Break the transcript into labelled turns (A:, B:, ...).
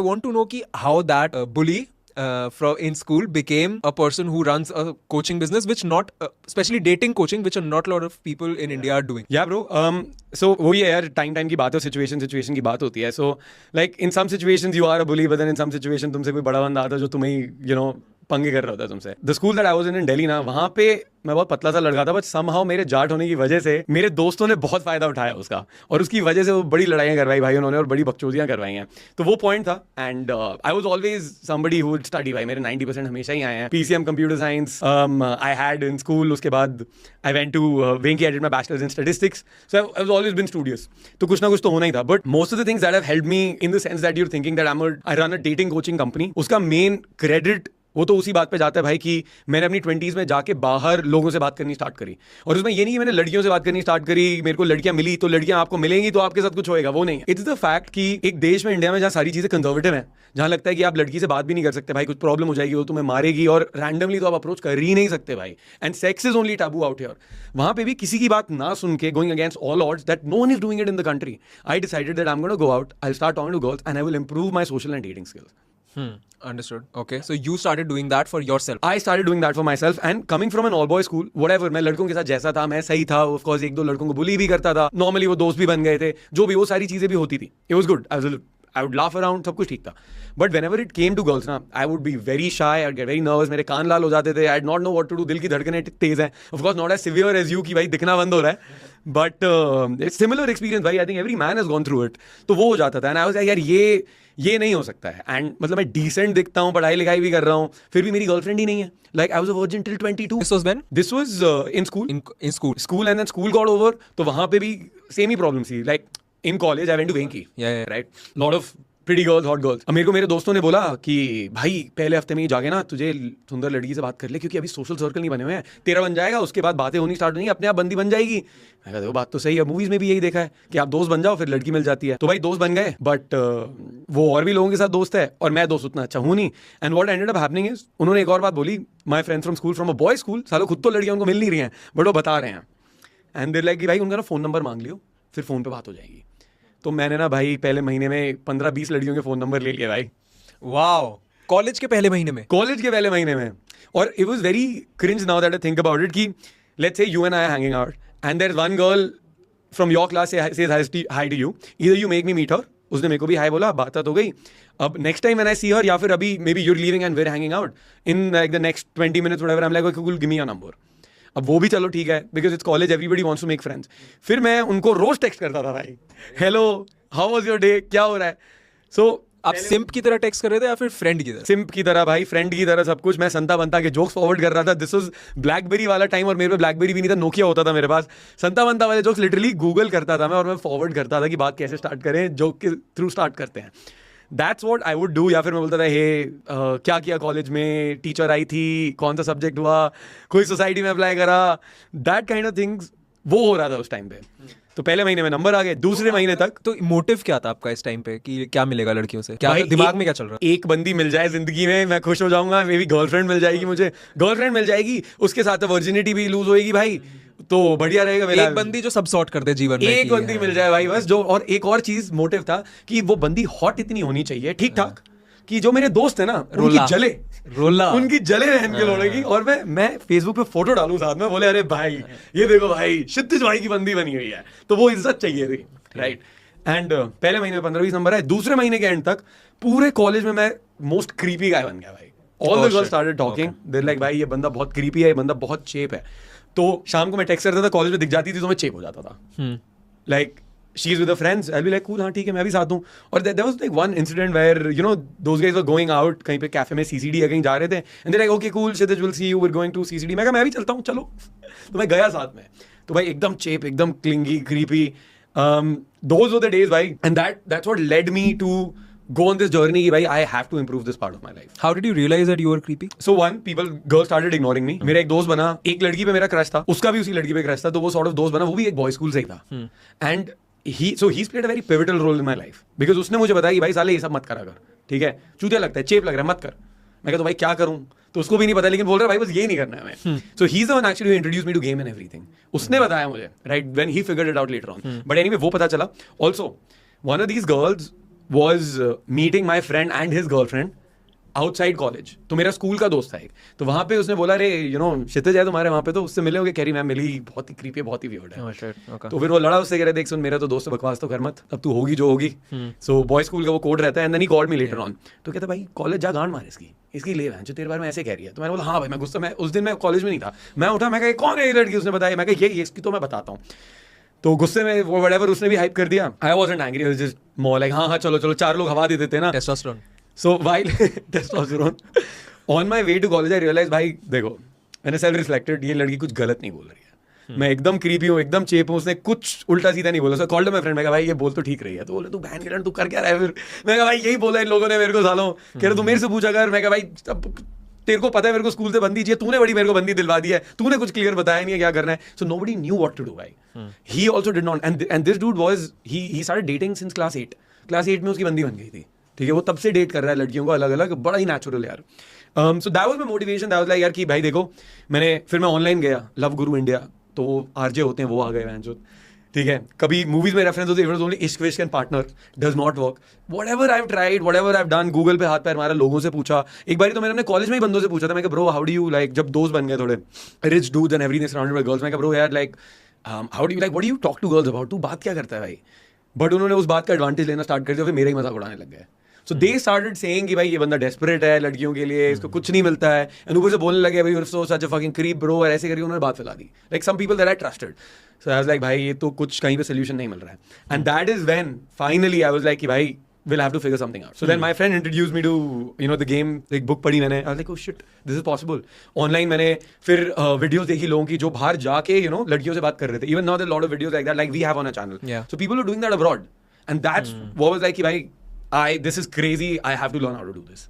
A: I want to know ki how that bully from in school became a person who runs a coaching business, which not especially dating coaching, which a not a lot of people in India are doing.
B: Yeah bro, so वही है यार, time की बात है, situation की बात होती है. So like in some situations you are a bully, but then in some situation तुमसे कोई बड़ा बंदा आता है जो तुम्हें पंगे कर रहा होता है तुमसे. The school that I was in Delhi ना, वहाँ पे मैं बहुत पतला सा लड़का था, बट समहाउ मेरे जाट होने की वजह से मेरे दोस्तों ने बहुत फायदा उठाया उसका, और उसकी वजह से वो बड़ी लड़ाइयाँ करवाई भाई उन्होंने, और बड़ी बकचोदियाँ करवाई हैं. तो वो पॉइंट था. And I was always somebody who would study. भाई मेरे 90% हमेशा ही आए हैं. PCM computer science I had in school. उसके बाद I went to Venky, I did my bachelors in statistics. So I was always been studious. तो कुछ ना कुछ तो होना ही था. But most of the things that have helped me in the sense that you are thinking that I run a dating coaching company, उसका main credit वो तो उसी बात पे जाता है भाई कि मैंने अपनी 20s में जाके बाहर लोगों से बात करनी स्टार्ट करी. और उसमें ये नहीं कि मैंने लड़कियों से बात करनी स्टार्ट करी, मेरे को लड़कियां मिली तो लड़कियां आपको मिलेंगी तो आपके साथ कुछ होएगा, वो नहीं. इट्स द फैक्ट कि एक देश में, इंडिया में, जहाँ सारी चीजें कंजर्वेटिव हैं, जहाँ लगता है कि आप लड़की से बात भी नहीं कर सकते भाई, कुछ प्रॉब्लम हो जाएगी, वो तुम्हें मारेगी, और रैंडमली तो आप अप्रोच कर ही नहीं सकते भाई. And sex is only taboo out here. वहाँ पे भी किसी की बात ना सुन के, going against all odds that no one is doing it in the country, I decided that I am gonna go out, I will start talking to girls and I will improve my social and dating skills.
A: Understood. Okay, so you started doing that for yourself.
B: I started doing that for myself, and coming from an all boys school, whatever, मैं लड़कों के साथ जैसा था मैं सही था. Of course एक दो लड़कों को बुली भी करता था, नॉर्मली वो दोस्त भी बन गए थे, जो भी वो सारी चीजें भी होती थी. It was good. I would laugh around, सब कुछ ठीक था. But whenever it came to girls ना, I would be very shy, I'd get very nervous, मेरे कान लाल हो जाते थे, I'd not know what to do. दिल की धड़कनें तेज हैं. Of course not as severe as you कि भाई दिखना बंद हो रहा है. But it's similar experience भाई. I think every man has gone through it. तो वो हो जाता था. And I was like यार ये नहीं हो सकता है. एंड मतलब मैं डिसेंट दिखता हूँ, पढ़ाई लिखाई भी कर रहा हूँ, फिर भी मेरी गर्लफ्रेंड ही नहीं है. Like I was a virgin till 22.
A: This was when?
B: This was in school.
A: In school.
B: School and then school got over. तो वहाँ पे भी सेम ही प्रॉब्लम थी. Like in college I went to Venky,
A: Yeah.
B: Right, lot of pretty girls, hot girls. अब मेरे को मेरे दोस्तों ने बोला कि भाई पहले हफ्ते में ही जाके ना तुझे सुंदर लड़की से बात कर ले, क्योंकि अभी सोशल सर्कल नहीं बने हुए हैं, तेरा बन जाएगा, उसके बाद बातें होनी स्टार्ट होंगी, अपने आप बंदी बन जाएगी. मैं कहता वो बात तो सही है, मूवीज में भी यही देखा है कि आप दोस्त बन जाओ फिर लड़की मिल जाती है. तो भाई दोस्त बन गए, बट वो और भी लोगों के साथ दोस्त है और मैं दोस्त उतना अच्छा हूँ नहीं. And what ended up happening is, उन्होंने एक और बात बोली, my friends from school, from a boy school, सालों खुद तो लड़कियां उनको मिल नहीं रही हैं, बट वो बता रहे हैं. एंड देयर लाइक कि भाई उनका ना फोन नंबर मांग लियो, फिर फोन पे बात हो जाएगी. तो मैंने ना भाई पहले महीने में 15-20 लड़कियों के फोन नंबर ले लिए भाई.
A: Wow. कॉलेज के पहले महीने में.
B: कॉलेज के पहले महीने में. और it was very cringe now that I think about it कि let's say you and I are hanging out and there is one girl from your class says hi to you, either you make me meet her. उसने मेरे को भी high बोला, बात हो गई. अब next time when I see her, या फिर अभी may be you are leaving and we are hanging out in like the next 20 minutes whatever, I am like give me your number. अब वो भी चलो ठीक है, because it's college, everybody wants to make friends. फिर मैं उनको रोज टेक्स्ट करता था भाई, hello how was your day, क्या हो रहा है. सो
A: आप सिंप की तरह टेक्स्ट कर रहे थे या फिर फ्रेंड की तरह?
B: सिंप की तरह भाई, फ्रेंड की तरह, सब कुछ. मैं संता बनता के जोक्स फॉरवर्ड कर रहा था. दिस वाज ब्लैकबेरी वाला टाइम, और मेरे पे ब्लैकबेरी भी नहीं था, नोकिया होता था मेरे पास. संता बनता वाले जोक्स लिटरली गूगल करता था मैं, और मैं फॉरवर्ड करता था कि बात कैसे स्टार्ट करें, जोक के थ्रू स्टार्ट करते हैं. That's what I would do. या फिर मैं बोलता था हे क्या किया कॉलेज में, टीचर आई थी, कौन सा सब्जेक्ट हुआ, कोई सोसाइटी में अप्लाई करा, दैट काइंड ऑफ थिंग्स वो हो रहा था उस टाइम पे. तो पहले महीने में नंबर आ गए, दूसरे महीने तक.
A: तो मोटिव क्या था आपका इस टाइम पे कि क्या मिलेगा लड़कियों से, क्या दिमाग में क्या चल रहा है?
B: एक बंदी मिल जाए जिंदगी में, मैं खुश हो जाऊंगा. मे बी गर्लफ्रेंड मिल जाएगी मुझे, गर्लफ्रेंड मिल जाएगी, उसके साथ वर्जिनिटी भी लूज होएगी भाई, तो बढ़िया रहेगा मेरा.
A: एक बंदी जो सब सॉर्ट कर दे जीवन में,
B: एक बंदी मिल जाए भाई बस. जो और एक और चीज मोटिव था कि वो बंदी हॉट इतनी होनी चाहिए, ठीक ठाक, कि जो मेरे दोस्त है ना उनकी जले रहन के लोड़ेगी. और मैं फेसबुक पे फोटो डालूं साथ में, बोले अरे भाई ये देखो भाई क्षितिज भाई की बंदी बनी हुई है. तो वो इज्जत चाहिए थी, राइट. एंड पहले महीने में 15-20 नंबर है. दूसरे महीने के एंड तक पूरे कॉलेज में मैं मोस्ट क्रीपी गाय बन गया भाई. All the girls started talking, there like भाई ये बंदा बहुत क्रीपी है, ये बंदा बहुत चेप है. तो शाम को मैं टेक्स्ट करता था, कॉलेज में दिख जाती थी तो मैं चेप हो जाता था. Like she is with friends, I be like cool, हाँ ठीक है मैं भी साथ हूँ. और there was like one incident where you know those guys were going out, कहीं पे कैफे में सीसीडी या कहीं जा रहे थे, and they like okay cool Kshitij will see you, we are going to CCD. मैं कहा मैं भी चलता हूँ चलो. तो मैं गया साथ में. तो भाई एकदम चेप, एकदम clingy, creepy. Those were the days भाई, and that's what led me to go on this journey कि भाई I have to improve this part of my life.
A: How did you realize that you were creepy?
B: So girls started ignoring me. मेरा एक दोस्त बना, एक लड़की पे मेरा क्रश था, उसका भी उसी लड़की पे क्रश था, तो वो sort of दोस्त बना, वो भी एक बॉय स्कूल से ही था. And he's played a very pivotal role in my life because उसने मुझे बताया कि भाई साले ये सब मत करा कर, ठीक है, चूतिया लगता है, चेप लग रहा है, मत कर. मैं कहता भाई क्या करूं, तो उसको भी नहीं पता, लेकिन बोल रहा है भाई बस यही नहीं करना है हमें. So he's the one actually who introduced me to game and everything. उसने बताया मुझे, right, when he figured it out later on. But anyway वो पता चला. Also one of these girls was meeting my friend and his girlfriend outside college. तो मेरा school का दोस्त था एक, तो वहाँ पे उसने बोला रे क्षितिज है तुम्हारे वहाँ पे, तो उससे मिले होगे. कह रही मैम मिली, बहुत ही क्रीपी, बहुत ही वियर्ड है.
A: Oh, shit. Okay.
B: तो फिर वो लड़ा उससे, कह रहे देख सुन मेरा तो दोस्त है, बकवास तो कर मत, अब तू होगी जो होगी. सो बॉय स्कूल का वो कोड रहता है. And then he called me later on. तो कहता भाई कॉलेज जा, गांड मार इसकी ले जो तेरे बारे में ऐसे कह रही है. तो मैंने बोला हाँ भाई. मैं गुस्सा, मैं उस दिन मैं कॉलेज में नहीं था. मैं उठा, मैं कहा कौन है ये लड़की, उसने बताया. मैं कहा ये इसकी तो मैं बताता हूँ. तो गुस्से में वो व्हाटएवर उसने भी हाइप कर दिया. I wasn't angry, I was just more like हाँ चलो 4 लोग हवा दे देते हैं ना.
A: Testosterone.
B: So while testosterone, on my way to college, I realized भाई देखो, मैंने सेल्फ रिफ्लेक्टेड, ये लड़की कुछ गलत नहीं बोल रही है. मैं एकदम क्रीपी हूँ, एकदम चेप हूँ. उसने कुछ उल्टा सीधा नहीं बोला. सो कॉल्ड माय फ्रेंड, मैं कहा भाई ये बोल तो ठीक रही है. तो बोले तू बहन के तू कर क्या रहा है फिर. मैं कहा भाई यही बोला इन लोगों ने मेरे को सालों. कह रहे तू मेरे से पूछा कर. मैं कहा भाई अब तेरे को पता है मेरे को स्कूल से बंदी चाहिए, तूने बड़ी मेरे को बंदी दिलवा दी है, तूने कुछ क्लियर बताया नहीं है क्या करना है. So nobody knew what to do भाई. He also did not, and this dude was he started dating since class 8. Class 8 में उसकी बंदी बन गई थी. ठीक है, वो तब से डेट कर रहा है लड़कियों को अलग अलग. बड़ा ही नेचुरल यार. So that was my motivation. That was like यार कि भाई देखो, फिर मैं ऑनलाइन गया, लव गुरु इंडिया. तो वो आरजे होते हैं, वो आ गए वैंजो. ठीक है, कभी मूवीज में रेफरेंस होते हैं, ओनली इश्क विश्क and partner does not work. Whatever I have tried, whatever I have done, Google पे हाथ पैर मारा, लोगों से पूछा. एक बार तो मैंने अपने कॉलेज में ही बंदों से पूछा था. मैं bro how do you like, जब दोस्त बन गए थोड़े rich dudes and everything surrounded by girls. मैं ब्रो यार like how do you like, what do you talk to girls about, तू बात क्या करता है भाई. बट उन्होंने उस बात का एडवांटेज लेना स्टार्ट कर दिया, फिर मेरा ही मजाक उड़ाने लग गए. So they started saying कि भाई ये बंदा डेस्परेट है लड़कियों के लिए, इसको कुछ नहीं मिलता है. एंड ऊपर से बोलने लगे भाई so such a fucking creep bro, और ऐसे करके उन्होंने बात फैला दी. Like some people that I trusted. So I was like भाई ये तो कुछ कहीं पे solution नहीं मिल रहा है. And that is when finally I was like कि भाई we'll have to figure something out. So then my friend introduced me to the game. एक book पढ़ी मैंने. I was like oh shit, this is possible. Online मैंने फिर videos देखी लोगों की जो बाहर जाके लड़कियों से बात कर रहे थे. Even now there are a lot of videos like that, like we have on our channel.
A: Yeah.
B: So people are doing that abroad. And that's what was like कि भाई this is crazy, I have to learn how to do this.